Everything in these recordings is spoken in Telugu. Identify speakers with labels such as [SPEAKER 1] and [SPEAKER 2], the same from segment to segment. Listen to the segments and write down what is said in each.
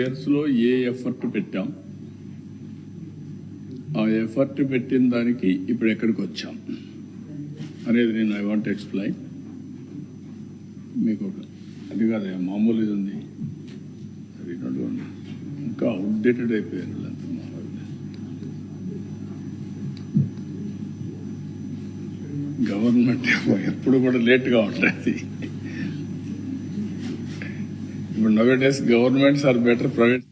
[SPEAKER 1] ఇయర్స్లో ఏ ఎఫర్ట్ పెట్టాం, ఆ ఎఫర్ట్ పెట్టిన దానికి ఇప్పుడు ఎక్కడికి వచ్చాం అనేది నేను ఐ వాంట్ ఎక్స్ప్లెయిన్ మీకు. అది కాదు మామూలు ఇది ఉంది, ఇంకా అవుట్డేటెడ్ అయిపోయారు. గవర్నమెంట్ ఎప్పుడు కూడా లేట్గా ఉంటుంది. ఇప్పుడు nowadays governments are better private.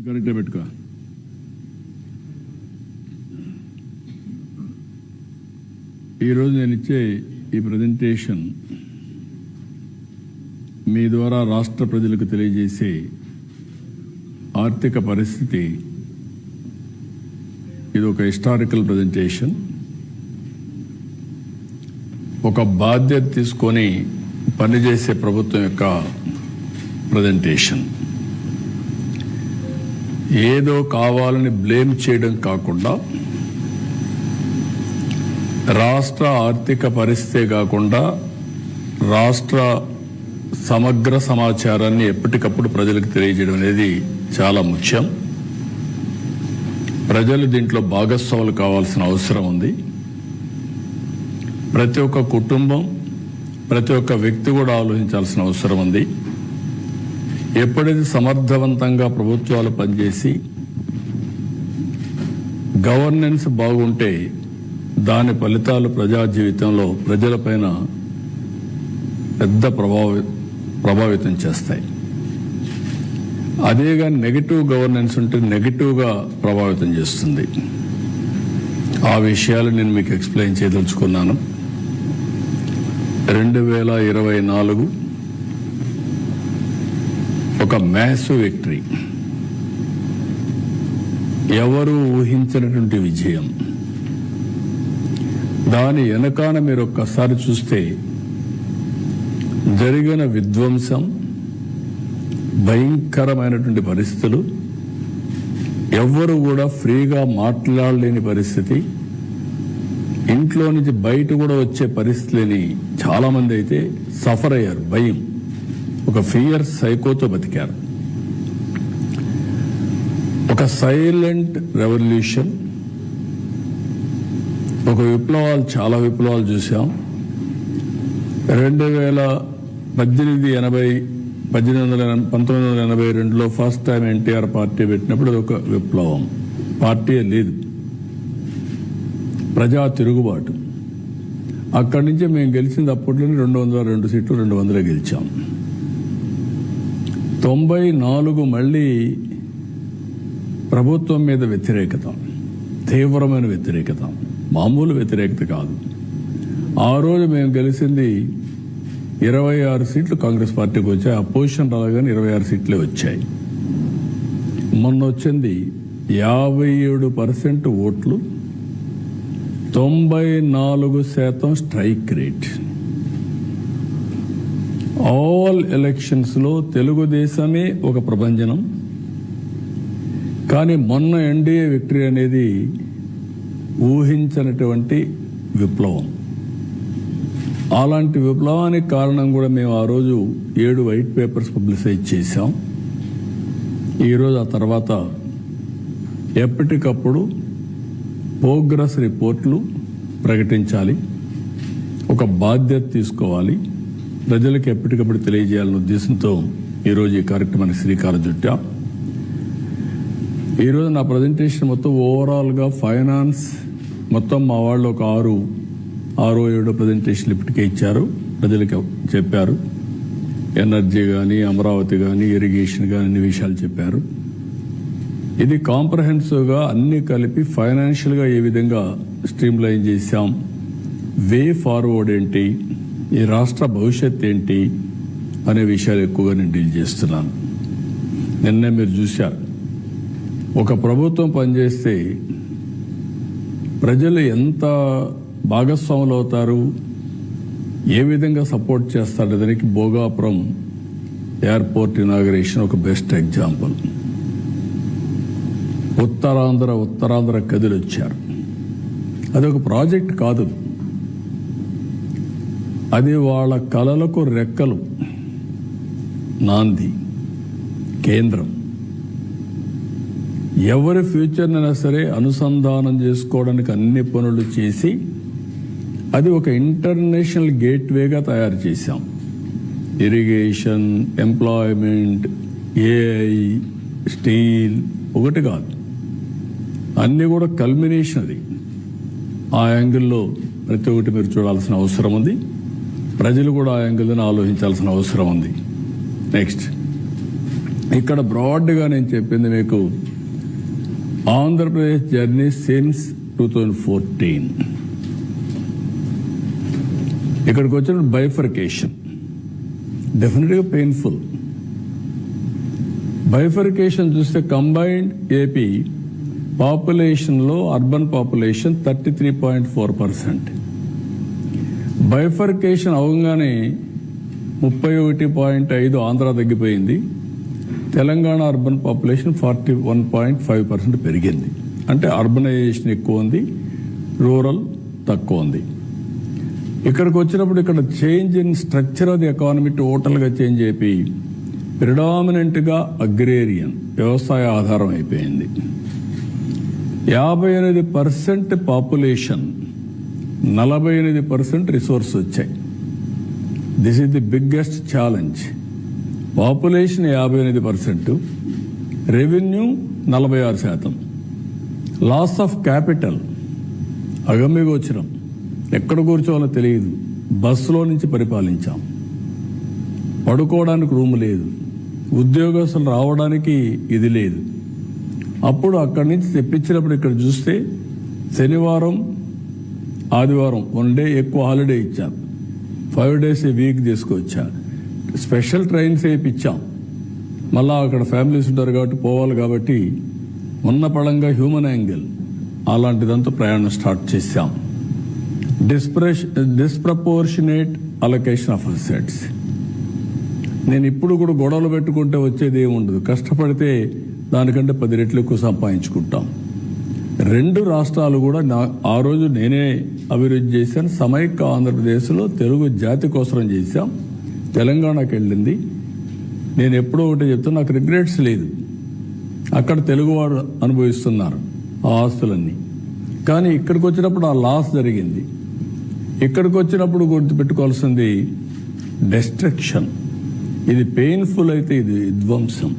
[SPEAKER 1] కరెక్ట్గా పెట్టుకో. ఈరోజు నేను ఇచ్చే ఈ ప్రజెంటేషన్ మీ ద్వారా రాష్ట్ర ప్రజలకు తెలియజేసే ఆర్థిక పరిస్థితి. ఇది ఒక హిస్టారికల్ ప్రజెంటేషన్. ఒక బాధ్యత తీసుకొని పనిచేసే ప్రభుత్వం యొక్క ప్రజెంటేషన్. ఏదో కావాలని బ్లేమ్ చేయడం కాకుండా, రాష్ట్ర ఆర్థిక పరిస్థితే కాకుండా రాష్ట్ర సమగ్ర సమాచారాన్ని ఎప్పటికప్పుడు ప్రజలకు తెలియజేయడం అనేది చాలా ముఖ్యం. ప్రజలు దీంట్లో భాగస్వాములు కావాల్సిన అవసరం ఉంది. ప్రతి ఒక్క కుటుంబం, ప్రతి ఒక్క వ్యక్తి కూడా ఆలోచించాల్సిన అవసరం ఉంది. ఎప్పుడైతే సమర్థవంతంగా ప్రభుత్వాలు పనిచేసి గవర్నెన్స్ బాగుంటే దాని ఫలితాలు ప్రజా జీవితంలో ప్రజలపైన పెద్ద ప్రభావితం చేస్తాయి. అదే కానీ నెగిటివ్ గవర్నెన్స్ ఉంటే నెగిటివ్గా ప్రభావితం చేస్తుంది. ఆ విషయాలు నేను మీకు ఎక్స్ప్లెయిన్ చేయదలుచుకున్నాను. 2024 ఒక మ్యాసివ్ విక్టరీ, ఎవరు ఊహించినటువంటి విజయం. దాని వెనకాన మీరు ఒక్కసారి చూస్తే జరిగిన విధ్వంసం, భయంకరమైనటువంటి పరిస్థితులు, ఎవ్వరు కూడా ఫ్రీగా మాట్లాడలేని పరిస్థితి, ఇంట్లో నుంచి బయట కూడా వచ్చే పరిస్థితులని చాలామంది అయితే సఫర్ అయ్యారు. భయం, ఒక ఫియర్ సైకోతో బతికారు. ఒక సైలెంట్ రెవల్యూషన్, ఒక విప్లవాలు, చాలా విప్లవాలు చూసాం. 1982లో ఫస్ట్ టైం ఎన్టీఆర్ పార్టీ పెట్టినప్పుడు అది ఒక విప్లవం. పార్టీ లేదు, ప్రజా తిరుగుబాటు. అక్కడి నుంచి మేము గెలిచింది అప్పట్లోనే 202 సీట్లు, 200 గెలిచాం. 94 మళ్ళీ ప్రభుత్వం మీద వ్యతిరేకత, తీవ్రమైన వ్యతిరేకత, మామూలు వ్యతిరేకత కాదు. ఆ రోజు మేము గెలిచింది 26 సీట్లు కాంగ్రెస్ పార్టీకి వచ్చాయి. అపోజిషన్ రాగానే 26 సీట్లే వచ్చాయి. మొన్న వచ్చింది 57% ఓట్లు, 94% స్ట్రైక్ రేట్. ఆల్ ఎలక్షన్స్లో తెలుగుదేశమే ఒక ప్రభంజనం. కానీ మొన్న ఎన్డీఏ విక్టరీ అనేది ఊహించినటువంటి విప్లవం. అలాంటి విప్లవానికి కారణం కూడా మేము ఆ రోజు 7 వైట్ పేపర్స్ పబ్లిసైజ్ చేశాం. ఈరోజు ఆ తర్వాత ఎప్పటికప్పుడు ప్రోగ్రెస్ రిపోర్ట్లు ప్రకటించాలి, ఒక బాధ్యత తీసుకోవాలి, ప్రజలకు ఎప్పటికప్పుడు తెలియజేయాలనే ఉద్దేశంతో ఈరోజు ఈ కార్యక్రమానికి శ్రీకారం చుట్టాం. ఈరోజు నా ప్రజెంటేషన్ మొత్తం ఓవరాల్గా ఫైనాన్స్ మొత్తం మా వాళ్ళు ఒక 6-7 ప్రజెంటేషన్లు ఇప్పటికే ఇచ్చారు, ప్రజలకు చెప్పారు. ఎనర్జీ కానీ, అమరావతి కానీ, ఇరిగేషన్ కానీ అన్ని విషయాలు చెప్పారు. ఇది కాంప్రహెన్సివ్గా అన్ని కలిపి ఫైనాన్షియల్గా ఏ విధంగా స్ట్రీమ్ లైన్ చేశాం, వే ఫార్వర్డ్ ఏంటి, ఈ రాష్ట్ర భవిష్యత్ ఏంటి అనే విషయాలు ఎక్కువగా నేను డీల్ చేస్తున్నాను. నిన్నే మీరు చూశారు, ఒక ప్రభుత్వం పనిచేస్తే ప్రజలు ఎంత భాగస్వాములు అవుతారు, ఏ విధంగా సపోర్ట్ చేస్తారు దానికి భోగాపురం ఎయిర్పోర్ట్ ఇనాగరేషన్ ఒక బెస్ట్ ఎగ్జాంపుల్. ఉత్తరాంధ్ర కదిలి వచ్చారు. అదొక ప్రాజెక్ట్ కాదు, అది వాళ్ళ కలలకు రెక్కలు, నాంది, కేంద్రం. ఎవరి ఫ్యూచర్నైనా సరే అనుసంధానం చేసుకోవడానికి అన్ని పనులు చేసి అది ఒక ఇంటర్నేషనల్ గేట్వేగా తయారు చేశాం. ఇరిగేషన్, ఎంప్లాయ్మెంట్, ఏఐ, స్టీల్ ఒకటి కాదు, అన్నీ కూడా కల్మినేషన్. అది ఆ యాంగిల్లో ప్రతి ఒక్కటి మీరు చూడాల్సిన అవసరం ఉంది. ప్రజలు కూడా ఆ యాంగిల్ని ఆలోచించాల్సిన అవసరం ఉంది. నెక్స్ట్, ఇక్కడ బ్రాడ్గా నేను చెప్పింది మీకు ఆంధ్రప్రదేశ్ జర్నీ సిన్స్ 2014. ఇక్కడికి వచ్చిన బైఫర్కేషన్ డెఫినెట్గా పెయిన్ఫుల్. బైఫర్కేషన్ చూస్తే కంబైన్డ్ ఏపీ పాపులేషన్లో అర్బన్ పాపులేషన్ 33.4%. బైఫర్కేషన్ అవగానే 31.5 ఆంధ్ర తగ్గిపోయింది. తెలంగాణ అర్బన్ పాపులేషన్ 41.5% పెరిగింది. అంటే అర్బనైజేషన్ ఎక్కువ ఉంది, రూరల్ తక్కువ ఉంది. ఇక్కడికి వచ్చినప్పుడు ఇక్కడ change in structure of the economy టోటల్గా చేంజ్ అయిపోయి ప్రిడామినెంట్గా అగ్రేరియన్ వ్యవసాయ ఆధారం అయిపోయింది. 58% పాపులేషన్, 48% రిసోర్స్ వచ్చాయి. This is the biggest challenge. Population 58%, revenue 46%. Loss of capital అగమ్యగోచరం, ఎక్కడ కూర్చోవాలో తెలియదు. బస్సులో నుంచి పరిపాలించాం, పడుకోవడానికి రూమ్ లేదు, ఉద్యోగస్తులు రావడానికి ఇది లేదు. అప్పుడు అక్కడి నుంచి తెప్పించినప్పుడు ఇక్కడ చూస్తే శనివారం ఆదివారం 1 డే ఎక్కువ హాలిడే ఇచ్చారు, 5 days ఏ వీక్ తీసుకొచ్చారు. స్పెషల్ ట్రైన్స్ వేయించాం. మళ్ళా అక్కడ ఫ్యామిలీస్ ఉంటారు కాబట్టి పోవాలి కాబట్టి ఉన్న పడంగా హ్యూమన్ యాంగిల్ అలాంటిదంతా ప్రయాణం స్టార్ట్ చేశాం. Disproportionate allocation of assets. నేను ఇప్పుడు కూడా గొడవలు పెట్టుకుంటే వచ్చేది ఏముండదు, కష్టపడితే దానికంటే 10 రెట్లు ఎక్కువ సంపాదించుకుంటాం. 2 రాష్ట్రాలు కూడా ఆ రోజు నేనే అభివృద్ధి చేశాను. సమైక్య ఆంధ్రప్రదేశ్లో తెలుగు జాతి కోసం చేశాం. తెలంగాణకి వెళ్ళింది. నేను ఎప్పుడో ఒకటి చెప్తాను, నాకు రిగ్రెట్స్ లేదు. అక్కడ తెలుగువాడు అనుభవిస్తున్నారు ఆ ఆస్తులన్నీ. కానీ ఇక్కడికి వచ్చినప్పుడు ఆ లాస్ జరిగింది. ఇక్కడికి వచ్చినప్పుడు గుర్తుపెట్టుకోవాల్సింది డెస్ట్రక్షన్. ఇది పెయిన్ఫుల్ అయితే ఇది విధ్వంసం.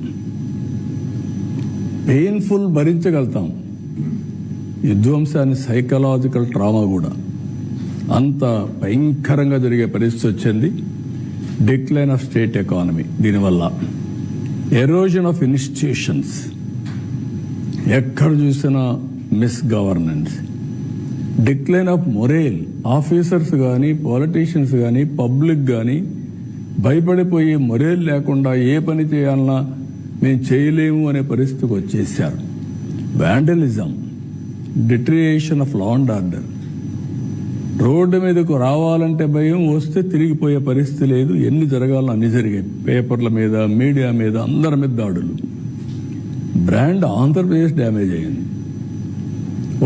[SPEAKER 1] పెయిన్ఫుల్ భరించగలుగుతాం, విధ్వంసాన్ని సైకలాజికల్ ట్రామా కూడా అంత భయంకరంగా జరిగే పరిస్థితి వచ్చింది. డిక్లైన్ ఆఫ్ స్టేట్ ఎకానమీ, దీనివల్ల ఎరోజన్ ఆఫ్ ఇన్స్టిట్యూషన్స్, ఎక్కడ చూసినా miss governance, decline of మొరేల్. Officers కానీ, పాలిటీషియన్స్ కానీ, పబ్లిక్ కానీ భయపడిపోయి మొరేల్ లేకుండా ఏ పని చేయాలన్నా మేము చేయలేము అనే పరిస్థితికి వచ్చేసారు. Vandalism, deterioration of law and order. Road మీదకు రావాలంటే భయం, వస్తే తిరిగిపోయే పరిస్థితి లేదు. ఎన్ని జరగాలో అన్ని జరిగాయి. పేపర్ల మీద, మీడియా మీద, అందరి మీద దాడులు. బ్రాండ్ ఆంధ్రప్రదేశ్ డ్యామేజ్ అయింది.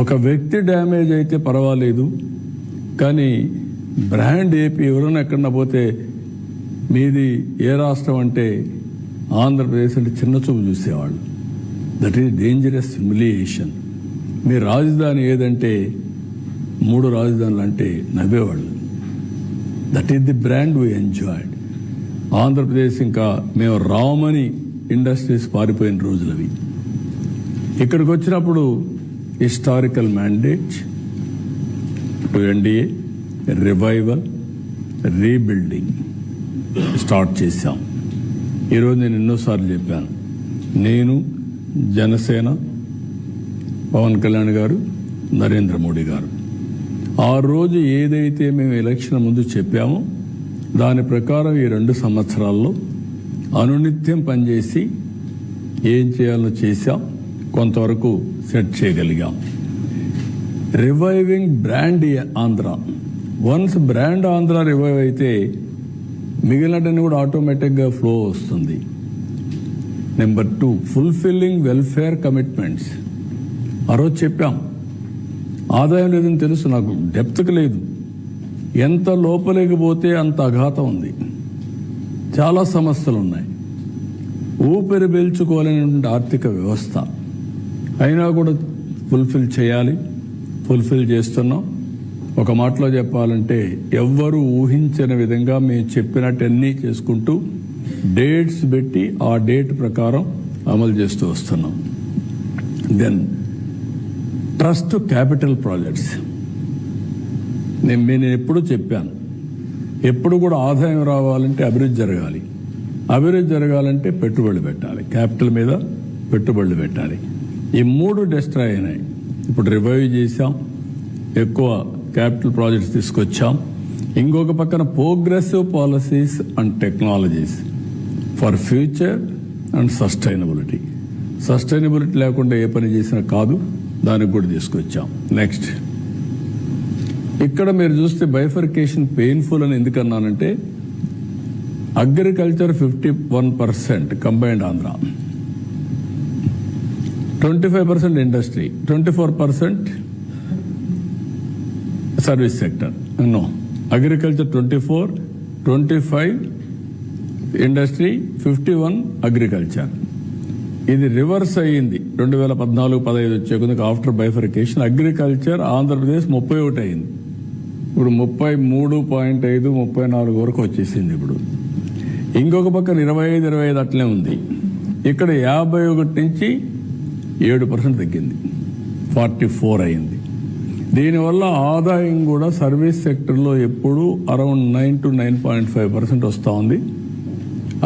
[SPEAKER 1] ఒక వ్యక్తి డ్యామేజ్ అయితే పర్వాలేదు, కానీ బ్రాండ్ ఏపీ ఎవరైనా ఎక్కడన్నా పోతే మీది ఏ రాష్ట్రం అంటే ఆంధ్రప్రదేశ్ అంటే చిన్న చూపు చూసేవాళ్ళు. That is dangerous humiliation. మీ రాజధాని ఏదంటే 3 రాజధానులు అంటే నవ్వేవాళ్ళు. That is the brand we enjoyed. Andhra Pradesh ఇంకా మేము రామని ఇండస్ట్రీస్ పారిపోయిన రోజులు అవి. ఇక్కడికి వచ్చినప్పుడు historical mandate to NDA, revival, rebuilding start చేశాం. ఈరోజు నేను ఎన్నోసార్లు చెప్పాను, నేను, జనసేన, పవన్ కళ్యాణ్ గారు, నరేంద్ర మోడీ గారు ఆ రోజు ఏదైతే మేము ఎలక్షన్ ముందు చెప్పామో దాని ప్రకారం ఈ 2 సంవత్సరాల్లో అనునిత్యం పనిచేసి ఏం చేయాలో చేశాం, కొంతవరకు సెట్ చేయగలిగాం. Reviving brand Andhra. Once brand Andhra revive అయితే మిగిలినటన్ని కూడా ఆటోమేటిక్గా ఫ్లో వస్తుంది. Number 2, fulfilling welfare commitments. ఆ రోజు చెప్పాం, ఆదాయం లేదని తెలుసు, నాకు డెప్త్కి లేదు. ఎంత లోపలికి పోతే అంత అఘాతం ఉంది, చాలా సమస్యలు ఉన్నాయి, ఊపిరి పీల్చుకోలేనటువంటి ఆర్థిక వ్యవస్థ. అయినా కూడా ఫుల్ఫిల్ చేయాలి, ఫుల్ఫిల్ చేస్తున్నాం. ఒక మాటలో చెప్పాలంటే ఎవ్వరూ ఊహించని విధంగా మేము చెప్పినట్టన్నీ చేసుకుంటూ డేట్స్ పెట్టి ఆ డేట్ ప్రకారం అమలు చేస్తూ వస్తున్నాం. Then trust capital projects. నేను ఎప్పుడు చెప్పాను, ఎప్పుడు కూడా ఆదాయం రావాలంటే అభివృద్ధి జరగాలి, అభివృద్ధి జరగాలంటే పెట్టుబడులు పెట్టాలి, క్యాపిటల్ మీద పెట్టుబడులు పెట్టాలి. ఈ 3 డిస్ట్రాయ్ అయినాయి. ఇప్పుడు రివైవ్ చేశాం, ఎక్కువ క్యాపిటల్ ప్రాజెక్ట్స్ తీసుకొచ్చాం. ఇంకొక పక్కన progressive policies and technologies for future and sustainability. Sustainability లేకుండా ఏ పని చేసినా కాదు, దానికి కూడా తీసుకొచ్చాం. నెక్స్ట్, ఇక్కడ మీరు చూస్తే బైఫర్కేషన్ పెయిన్ఫుల్ అని ఎందుకన్నానంటే agriculture 51% combined Andhra, 25% industry, 24% service sector. No, agriculture 24, 25 industry, 51 agriculture. ఇది రివర్స్ అయ్యింది 2014-15 వచ్చే కొద్దిగా ఆఫ్టర్ బైఫర్కేషన్. అగ్రికల్చర్ ఆంధ్రప్రదేశ్ 31 అయింది, ఇప్పుడు 33.5, 34 వరకు వచ్చేసింది. ఇప్పుడు ఇంకొక పక్కన 25 అట్లే ఉంది. ఇక్కడ 51 నుంచి 7% తగ్గింది, 44 అయింది. దీనివల్ల ఆదాయం కూడా సర్వీస్ సెక్టర్లో ఎప్పుడు అరౌండ్ 9 to 9.5% వస్తూ ఉంది.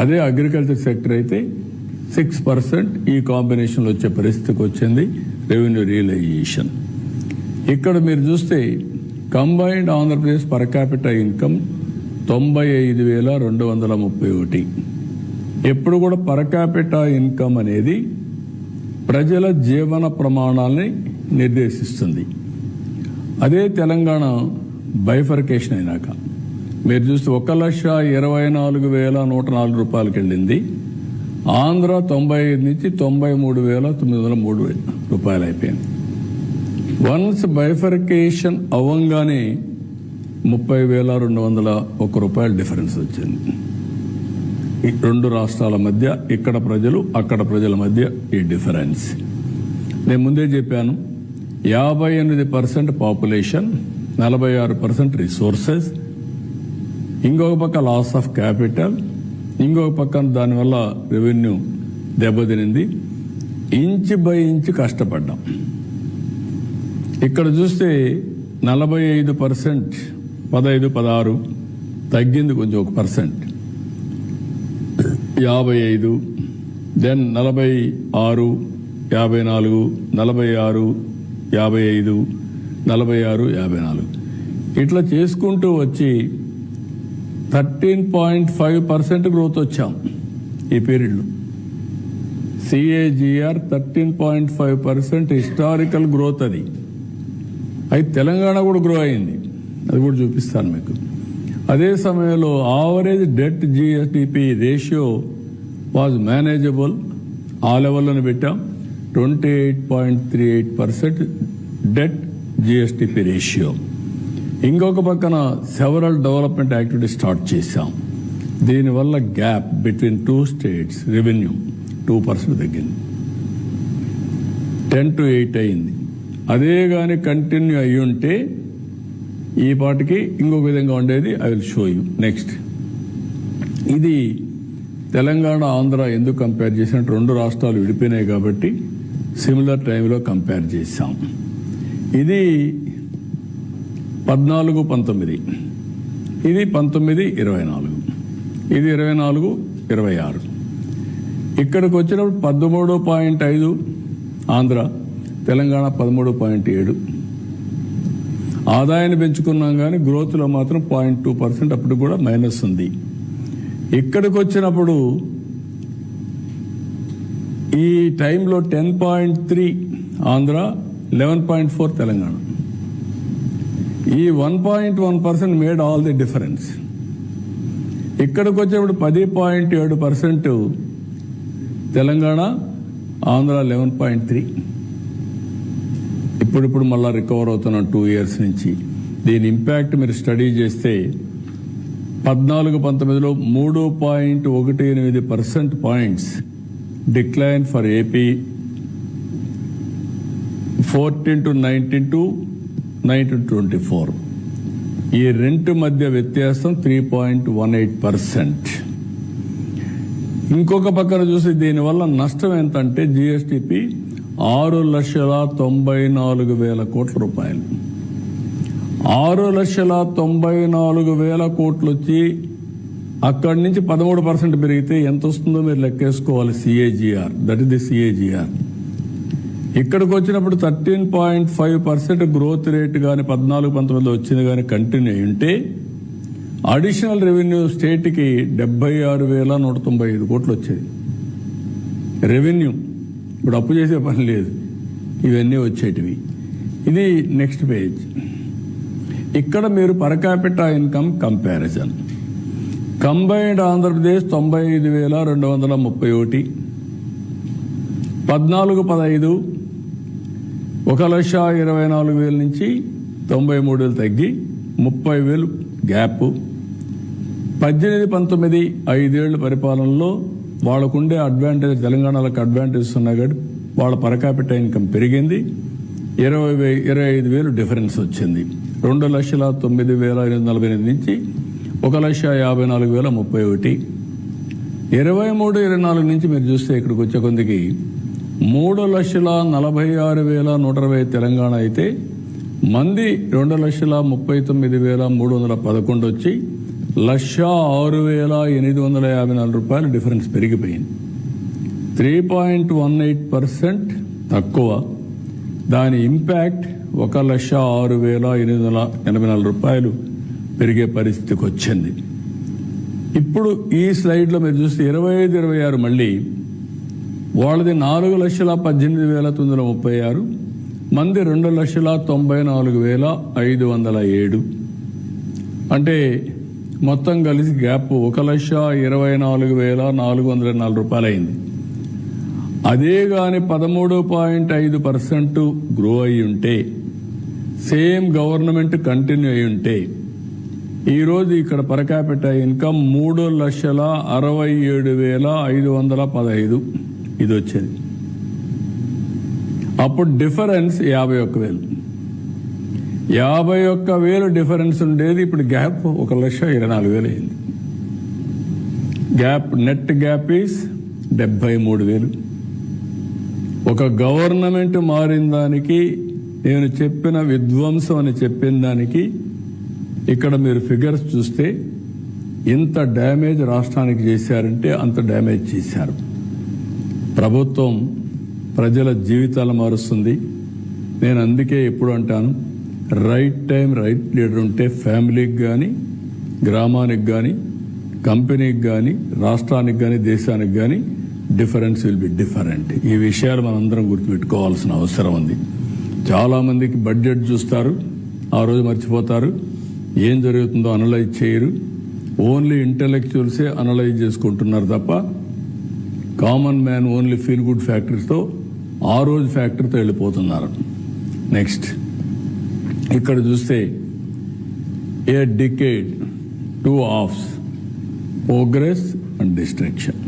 [SPEAKER 1] అదే అగ్రికల్చర్ సెక్టర్ అయితే 6% ఈ కాంబినేషన్లో వచ్చే పరిస్థితికి వచ్చింది. రెవెన్యూ రియలైజేషన్ ఇక్కడ మీరు చూస్తే combined Andhra Pradesh per capital income 95,231. ఎప్పుడు కూడా పర్ క్యాపిటల్ ఇన్కమ్ అనేది ప్రజల జీవన ప్రమాణాలని నిర్దేశిస్తుంది. అదే తెలంగాణ బైఫర్కేషన్ అయినాక మీరు చూస్తే 1,24,104 రూపాయలకి వెళ్ళింది. ఆంధ్ర 95 నుంచి 93,903 రూపాయలు అయిపోయింది. వన్స్ బైఫర్కేషన్ అవ్వంగానే 30,201 రూపాయల డిఫరెన్స్ వచ్చింది. ఈ 2 రాష్ట్రాల మధ్య, ఇక్కడ ప్రజలు అక్కడ ప్రజల మధ్య ఈ డిఫరెన్స్. నేను ముందే చెప్పాను, 58% పాపులేషన్, 46% రిసోర్సెస్, ఇంకొక పక్క లాస్ ఆఫ్ క్యాపిటల్, ఇంకొక పక్కన దానివల్ల రెవెన్యూ దెబ్బతినింది. ఇంచ్ బై ఇంచ్ కష్టపడ్డాం. ఇక్కడ చూస్తే 45%, 15, 16 తగ్గింది కొంచెం 1%, 55, దెన్ 46, 54, 46, 55, 46, 54 ఇట్లా చేసుకుంటూ వచ్చి 13.5% గ్రోత్ వచ్చాం ఈ పీరియడ్లో. CAGR 13.5% historical growth. అది అయితే తెలంగాణ కూడా గ్రో అయింది, అది కూడా చూపిస్తాను మీకు. అదే సమయంలో average debt GSDP ratio was manageable, ఆ లెవెల్లోనే పెట్టాం. 28.38% డెట్ GSDP రేషియో. ఇంకొక పక్కన సెవరల్ డెవలప్మెంట్ యాక్టివిటీ స్టార్ట్ చేశాం. దీనివల్ల గ్యాప్ బిట్వీన్ 2 స్టేట్స్ రెవెన్యూ 2% తగ్గింది, 10 to 8 అయింది. అదే కానీ కంటిన్యూ అయ్యి ఉంటే ఈ పాటికి ఇంకొక విధంగా ఉండేది. I will show you next. ఇది తెలంగాణ ఆంధ్ర ఎందుకు కంపేర్ చేసినట్టు 2 రాష్ట్రాలు విడిపోయినాయి కాబట్టి సిమిలర్ టైంలో కంపేర్ చేశాం. ఇది 14-19, ఇది 19-24, ఇది 24-26. ఇక్కడికి వచ్చినప్పుడు 13.5 ఆంధ్ర, తెలంగాణ 13.7. ఆదాయాన్ని పెంచుకున్నాం కానీ గ్రోత్లో మాత్రం 0.2% అప్పుడు కూడా మైనస్ ఉంది. ఇక్కడికి వచ్చినప్పుడు ఈ టైంలో 10.3 ఆంధ్ర, 11.4 తెలంగాణ. ఈ 1.1% మేడ్ ఆల్ ది డిఫరెన్స్. ఇక్కడికి వచ్చేప్పుడు 10.7% తెలంగాణ, ఆంధ్ర 11.3. ఇప్పుడు మళ్ళీ రికవర్ అవుతున్నాం 2 years నుంచి. దీని ఇంపాక్ట్ మీరు స్టడీ చేస్తే 14-19లో 3.18% పాయింట్స్ డిక్లైన్ ఫర్ ఏపీ, 14-19 19-24. ఈ రెంట్ మధ్య వ్యత్యాసం 3.18%. ఇంకొక పక్కన చూసి దీనివల్ల నష్టం ఎంతంటే జిఎస్టిపి 6,94,000 కోట్ల రూపాయలు. 6,94,000 కోట్లు వచ్చి అక్కడి నుంచి 13% పెరిగితే ఎంత వస్తుందో మీరు లెక్కేసుకోవాలి. CAGR, that is the CAGR. ఇక్కడికి వచ్చినప్పుడు 13.5% గ్రోత్ రేట్ కానీ 14-19లో వచ్చింది కానీ కంటిన్యూ అయి ఉంటే అడిషనల్ రెవెన్యూ స్టేట్కి 76,195 కోట్లు వచ్చేది రెవెన్యూ. ఇప్పుడు అప్పు చేసే పని లేదు, ఇవన్నీ వచ్చేటివి. ఇది నెక్స్ట్ పేజ్. ఇక్కడ మీరు per capita income comparison. Combined Andhra Pradesh 95,231, 14-15 1,24,000 నుంచి 93,000 తగ్గి 30,000 గ్యాప్. 18-19 5 ఏళ్ల పరిపాలనలో వాళ్ళకుండే అడ్వాంటేజ్, తెలంగాణలకు అడ్వాంటేజెస్ ఉన్నాయి కాబట్టి వాళ్ళ పర్ క్యాపిటా ఇన్కమ్ పెరిగింది. 25,000 డిఫరెన్స్ వచ్చింది. 2,09,848 నుంచి 1,54,031. 23-24 నుంచి మీరు చూస్తే ఇక్కడికి వచ్చే కొందికి 3,46,120 తెలంగాణ అయితే మంది 2,39,311 వచ్చి 1,06,854 రూపాయలు డిఫరెన్స్ పెరిగిపోయింది. 3.18% తక్కువ. దాని ఇంపాక్ట్ 1,06,884 రూపాయలు పెరిగే పరిస్థితికి వచ్చింది. ఇప్పుడు ఈ స్లైడ్లో మీరు చూస్తే 25-26 మళ్ళీ వాళ్ళది 4,18,936, మంది 2,94,507. అంటే మొత్తం కలిసి గ్యాప్ 1,24,404 రూపాయలు అయింది. అదే కానీ 13.5% గ్రో అయి ఉంటే, సేమ్ గవర్నమెంట్ కంటిన్యూ అయి ఉంటే ఈరోజు ఇక్కడ పర్ క్యాపిటా ఇన్కమ్ 3,67,515 ఇది వచ్చేది. అప్పుడు డిఫరెన్స్ 51,000. 51,000 డిఫరెన్స్ ఉండేది, ఇప్పుడు గ్యాప్ 1,24,000 అయింది. Gap, net gap is 73,000. ఒక గవర్నమెంట్ మారిన దానికి, నేను చెప్పిన విధ్వంసం అని చెప్పిన దానికి ఇక్కడ మీరు ఫిగర్స్ చూస్తే ఎంత డ్యామేజ్ రాష్ట్రానికి చేశారంటే అంత డ్యామేజ్ చేశారు. ప్రభుత్వం ప్రజల జీవితాలు మారుస్తుంది. నేను అందుకే ఎప్పుడు అంటాను, రైట్ టైం రైట్ లీడర్ ఉంటే ఫ్యామిలీకి కానీ, గ్రామానికి కానీ, కంపెనీకి కానీ, రాష్ట్రానికి కానీ, దేశానికి కానీ డిఫరెన్స్ విల్ బి డిఫరెంట్. ఈ విషయాలు మనందరం గుర్తుపెట్టుకోవాల్సిన అవసరం ఉంది. చాలామందికి బడ్జెట్ చూస్తారు, ఆ రోజు మర్చిపోతారు, ఏం జరుగుతుందో అనలైజ్ చేయరు. ఓన్లీ ఇంటెలెక్చువల్సే అనలైజ్ చేసుకుంటున్నారు తప్ప common man only feel good ఫ్యాక్టరీతో ఆ రోజు ఫ్యాక్టరీతో వెళ్ళిపోతున్నారు. నెక్స్ట్ ఇక్కడ చూస్తే a decade, 2 halves, progress and destruction.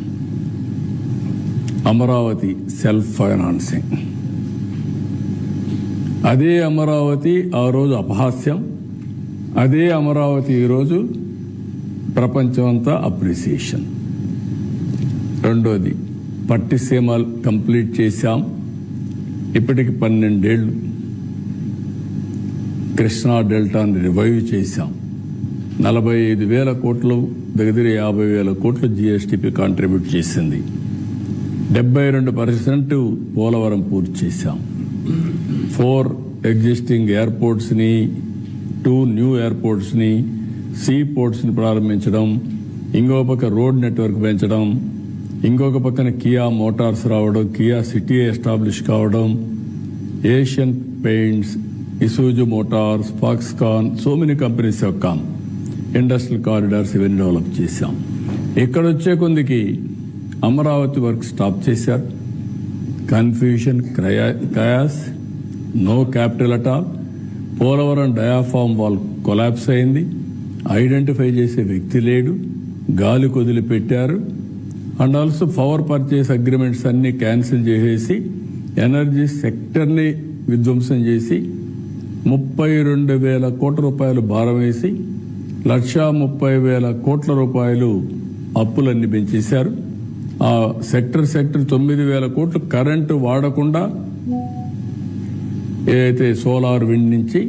[SPEAKER 1] Amaravati self financing. అదే అమరావతి ఆ రోజు అపహాస్యం, అదే అమరావతి ఈరోజు ప్రపంచం అంతా అప్రిసియేషన్. రెండోది పట్టిసీమలు కంప్లీట్ చేశాం, ఇప్పటికి 12 ఏళ్ళు కృష్ణా డెల్టాని రివైవ్ చేశాం. 45,000 కోట్లు, దగ్గర 50,000 కోట్లు జిఎస్టిపి కాంట్రిబ్యూట్ చేసింది. 72% పోలవరం పూర్తి చేశాం. 4 ఎగ్జిస్టింగ్ ఎయిర్పోర్ట్స్ని, 2 న్యూ ఎయిర్పోర్ట్స్ని, సీ పోర్ట్స్ని ప్రారంభించడం, ఇంకో పక్క రోడ్ నెట్వర్క్ పెంచడం, ఇంకొక పక్కన కియా మోటార్స్ రావడం, కియా సిటీ ఎస్టాబ్లిష్ కావడం, Asian Paints, Isuzu Motors, Foxconn, so many companies యొక్క ఇండస్ట్రియల్ కారిడార్స్ ఇవన్నీ డెవలప్ చేశాం. ఇక్కడ వచ్చే కొందికి అమరావతి వర్క్ స్టాప్ చేశారు. Confusion, chaos, no capital at all. Polavaram diaphragm wall collapse అయింది. ఐడెంటిఫై చేసే వ్యక్తి లేడు, గాలి కొదిలి పెట్టారు. And also power purchase agreements అన్ని క్యాన్సిల్ చేసేసి ఎనర్జీ సెక్టర్ని విధ్వంసం చేసి 32,000 కోట్ల రూపాయలు భారం వేసి 130,000 కోట్ల రూపాయలు అప్పులన్నీ పెంచేశారు. ఆ సెక్టర్ 9,000 కోట్లు కరెంటు వాడకుండా ఏదైతే సోలార్ విండ్ నుంచి